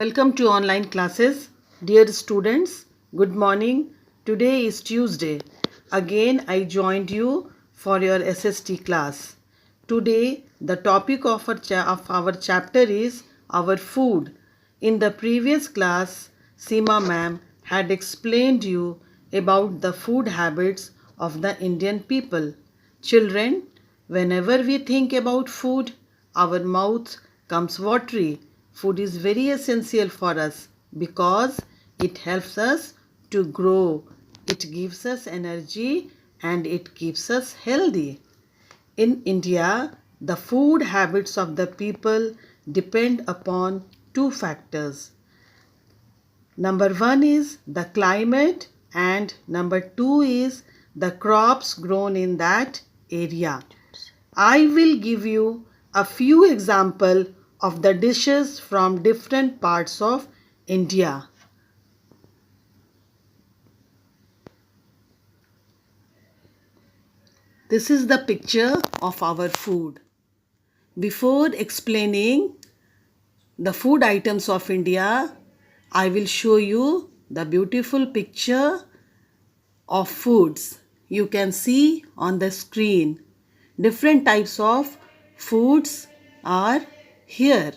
Welcome to online classes. Dear students, good morning. Today is Tuesday. Again, I joined you for your SST class. Today, the topic of our chapter is our food. In the previous class, Seema ma'am had explained you about the food habits of the Indian people. Children, whenever we think about food, our mouth comes watery. Food is very essential for us because it helps us to grow. It gives us energy and it keeps us healthy. In India, the food habits of the people depend upon two factors. Number one is the climate and number two is the crops grown in that area. I will give you a few examples of the dishes from different parts of India. This is the picture of our food. Before explaining the food items of India, I will show you the beautiful picture of foods. You can see on the screen. Different types of foods are here,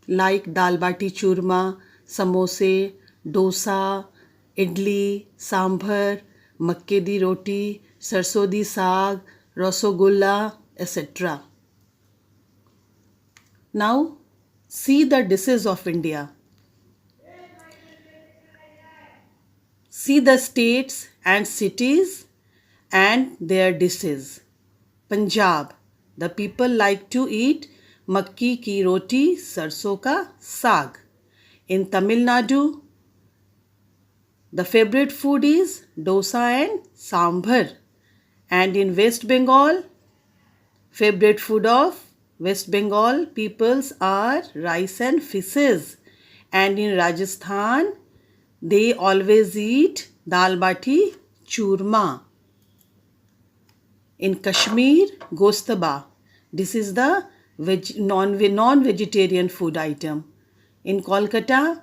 like dal bati churma, samose, dosa, idli, sambar, makke di roti, sarso di saag, rasagulla, etc. Now, see the dishes of India. See the states and cities and their dishes. Punjab, the people like to eat makki ki roti, sarso ka saag. In Tamil Nadu, the favorite food is dosa and sambar. And in West Bengal, favorite food of West Bengal peoples are rice and fishes. And in Rajasthan, they always eat dal bati churma. In Kashmir, gostaba. This is the non-vegetarian food item. In Kolkata,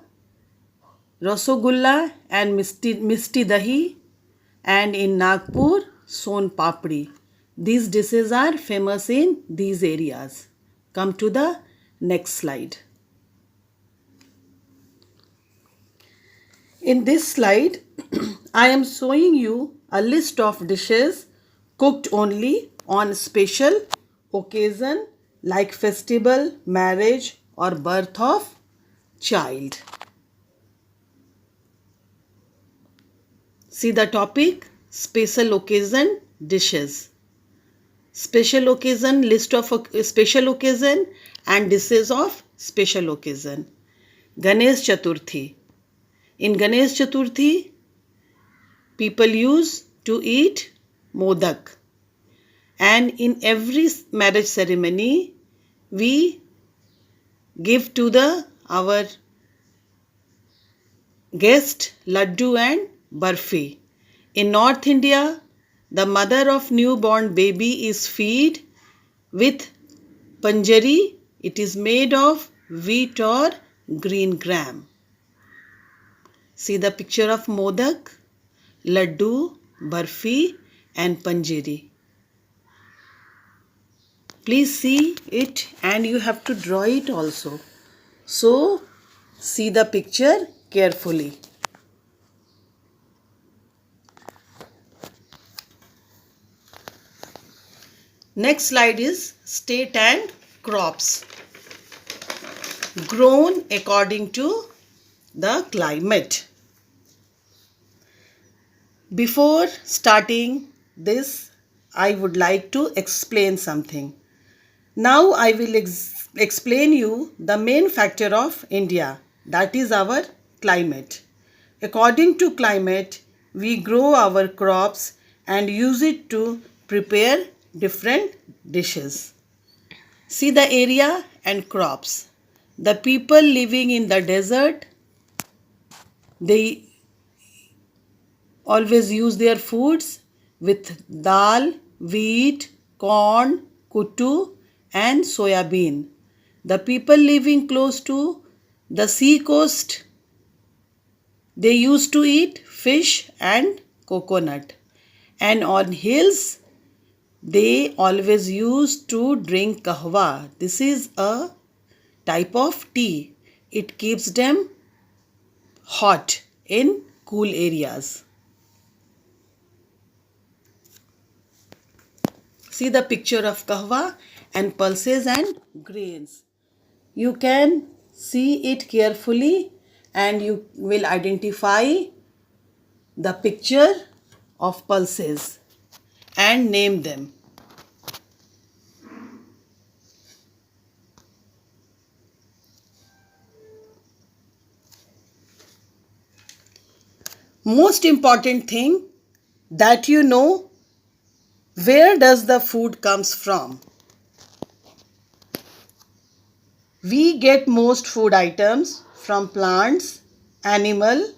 rasagulla and misti dahi. And in Nagpur, son papdi. These dishes are famous in these areas. Come to the next slide. In this slide, I am showing you a list of dishes cooked only on special occasion like festival, marriage or birth of child. See the topic, special occasion dishes. Special occasion, list of special occasion and dishes of special occasion. Ganesh Chaturthi. In Ganesh Chaturthi, people used to eat modak. And in every marriage ceremony, we give to our guest laddu and barfi. In North India, the mother of newborn baby is fed with panjari. It is made of wheat or green gram. See the picture of modak, laddu, barfi and panjari. Please see it and you have to draw it also. So, see the picture carefully. Next slide is state and crops. Grown according to the climate. Before starting this, I would like to explain something. Now I will explain you the main factor of India, that is our climate. According to climate, we grow our crops and use it to prepare different dishes. See the area and crops. The people living in the desert, they always use their foods with dal, wheat, corn, kuttu and soya bean. The people living close to the sea coast, they used to eat fish and coconut. And on hills, they always used to drink kahwa. This is a type of tea. It keeps them hot in cool areas. See the picture of kahwa and pulses and grains. You can see it carefully and you will identify the picture of pulses and name them. Most important thing that you know, where does the food comes from? We get most food items from plants, animal.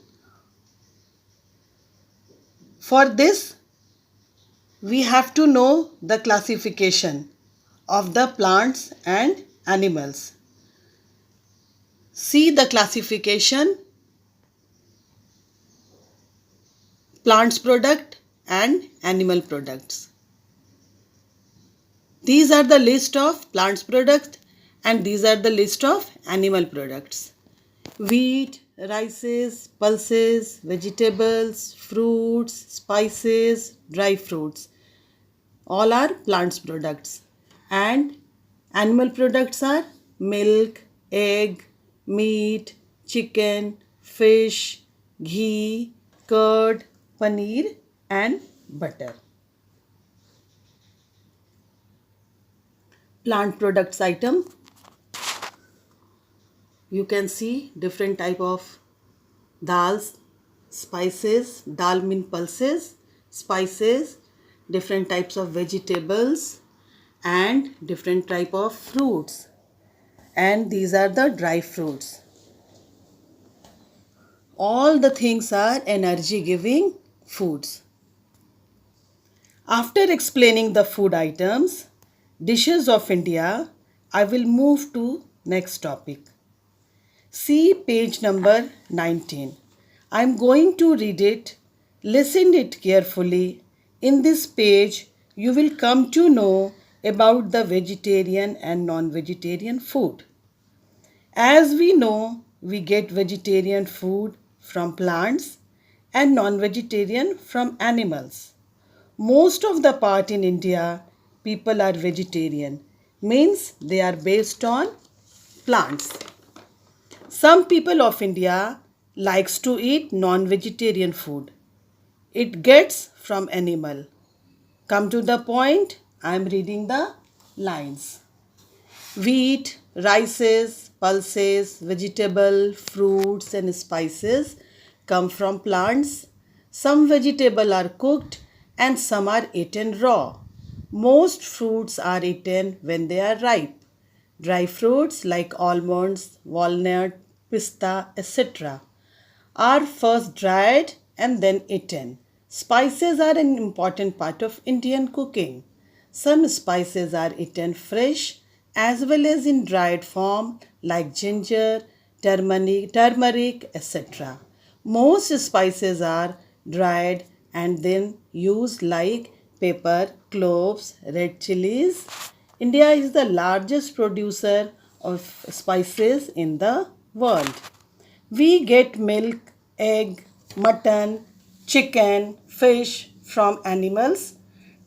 For this, we have to know the classification of the plants and animals. See the classification: plants product and animal products. These are the list of plants products and these are the list of animal products. Wheat, rices, pulses, vegetables, fruits, spices, dry fruits. All are plants products. And animal products are milk, egg, meat, chicken, fish, ghee, curd, paneer and butter. Plant products item. You can see different type of dals, spices. Dal mean pulses, spices, different types of vegetables and different type of fruits. And these are the dry fruits. All the things are energy giving foods. After explaining the food items, dishes of India, I will move to next topic. See page number 19. I am going to read it. Listen it carefully. In this page, you will come to know about the vegetarian and non-vegetarian food. As we know, we get vegetarian food from plants and non-vegetarian from animals. Most of the part in India, people are vegetarian, means they are based on plants. Some people of India likes to eat non-vegetarian food. It gets from animal. Come to the point, I am reading the lines. Wheat, rices, pulses, vegetable, fruits and spices come from plants. Some vegetables are cooked and some are eaten raw. Most fruits are eaten when they are ripe. Dry fruits like almonds, walnut, pista, etc. are first dried and then eaten. Spices are an important part of Indian cooking. Some spices are eaten fresh as well as in dried form like ginger, turmeric, etc. Most spices are dried and then used like pepper, cloves, red chilies. India is the largest producer of spices in the world. We get milk, egg, mutton, chicken, fish from animals.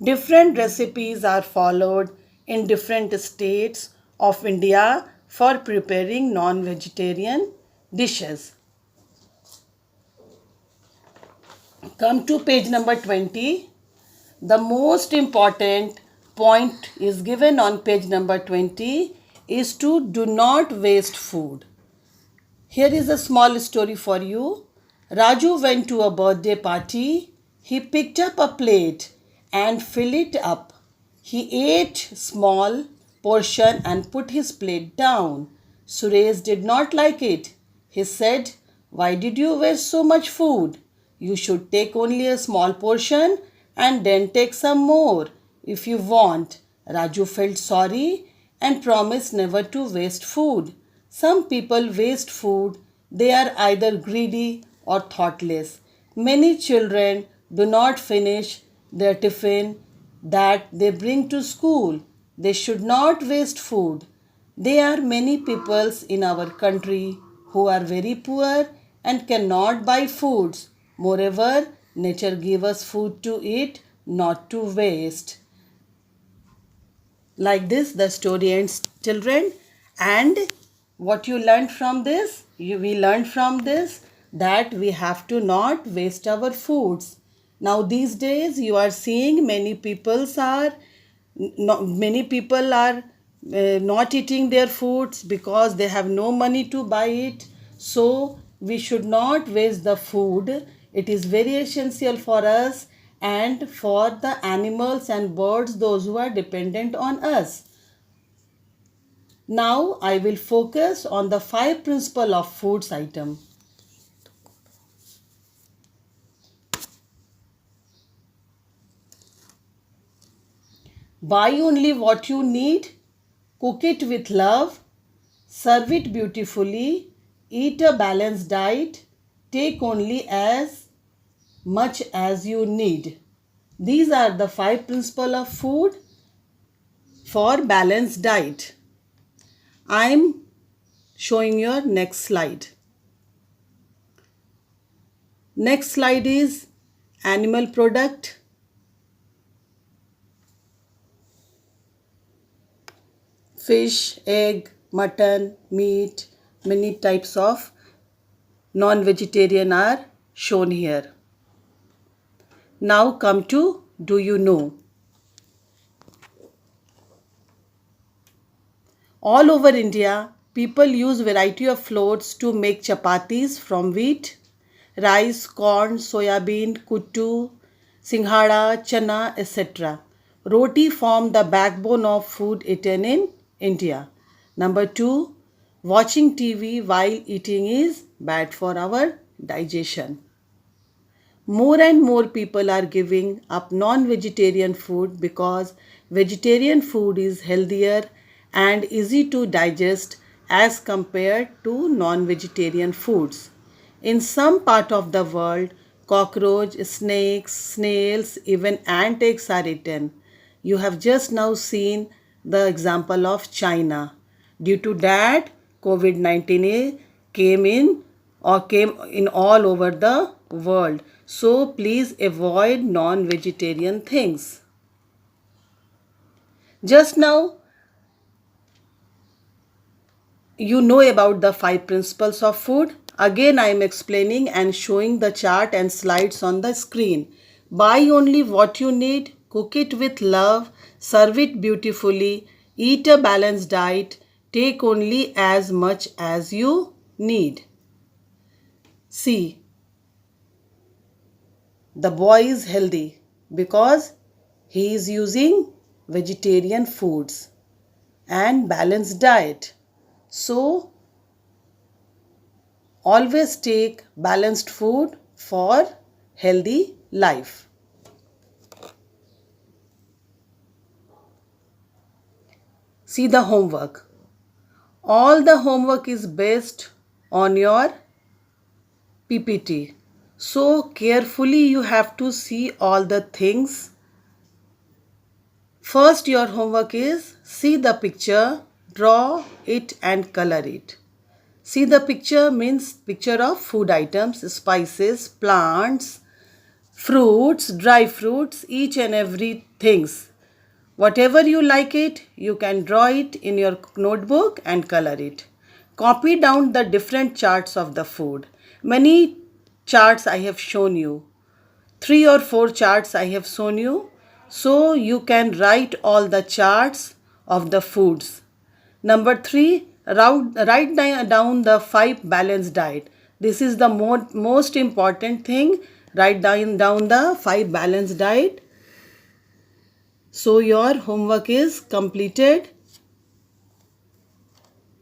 Different recipes are followed in different states of India for preparing non-vegetarian dishes. Come to page number 20. The most important point is given on page number 20 is to do not waste food. Here is a small story for you. Raju went to a birthday party. He picked up a plate and filled it up. He ate small portion and put his plate down. Suresh did not like it. He said, "Why did you waste so much food? You should take only a small portion and then take some more if you want." Raju felt sorry and promise never to waste food. Some people waste food. They are either greedy or thoughtless. Many children do not finish their tiffin that they bring to school. They should not waste food. There are many peoples in our country who are very poor and cannot buy foods. Moreover, nature gives us food to eat, not to waste. Like this, the story ends, children. And what you learned from this? We learned from this that we have to not waste our foods. Now these days you are seeing many people are not eating their foods because they have no money to buy it. So we should not waste the food. It is very essential for us and for the animals and birds, those who are dependent on us. Now I will focus on the 5 principles of foods item. Buy only what you need, cook it with love, serve it beautifully, eat a balanced diet, take only as much as you need. These are the 5 principles of food for balanced diet. I am showing your next slide. Next slide is animal product. Fish, egg, mutton, meat, many types of non-vegetarian are shown here. Now come to do you know? All over India, people use variety of flours to make chapatis from wheat, rice, corn, soya bean, kuttu, singhara, chana, etc. Roti form the backbone of food eaten in India. Number 2, watching TV while eating is bad for our digestion. More and more people are giving up non-vegetarian food because vegetarian food is healthier and easy to digest as compared to non-vegetarian foods. In some part of the world, cockroach, snakes, snails, even ant eggs are eaten. You have just now seen the example of China. Due to that, COVID-19 came in all over the world. So please avoid non-vegetarian things. Just now you know about the 5 principles of food. Again I am explaining and showing the chart and slides on the screen. Buy only what you need, cook it with love, serve it beautifully, eat a balanced diet, take only as much as you need. See, the boy is healthy because he is using vegetarian foods and balanced diet. So, always take balanced food for healthy life. See the homework. All the homework is based on your PPT. So carefully you have to see all the things. First, your homework is see the picture, draw it and color it. See the picture means picture of food items, spices, plants, fruits, dry fruits, each and every things. Whatever you like it, you can draw it in your notebook and color it. Copy down the different charts of the food. Many charts I have shown you. 3 or 4 charts I have shown you. So you can write all the charts of the foods. Number 3, write down the 5 balanced diet. This is the most important thing. Write down the 5 balanced diet. So your homework is completed.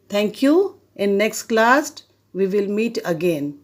Thank you. In next class we will meet again.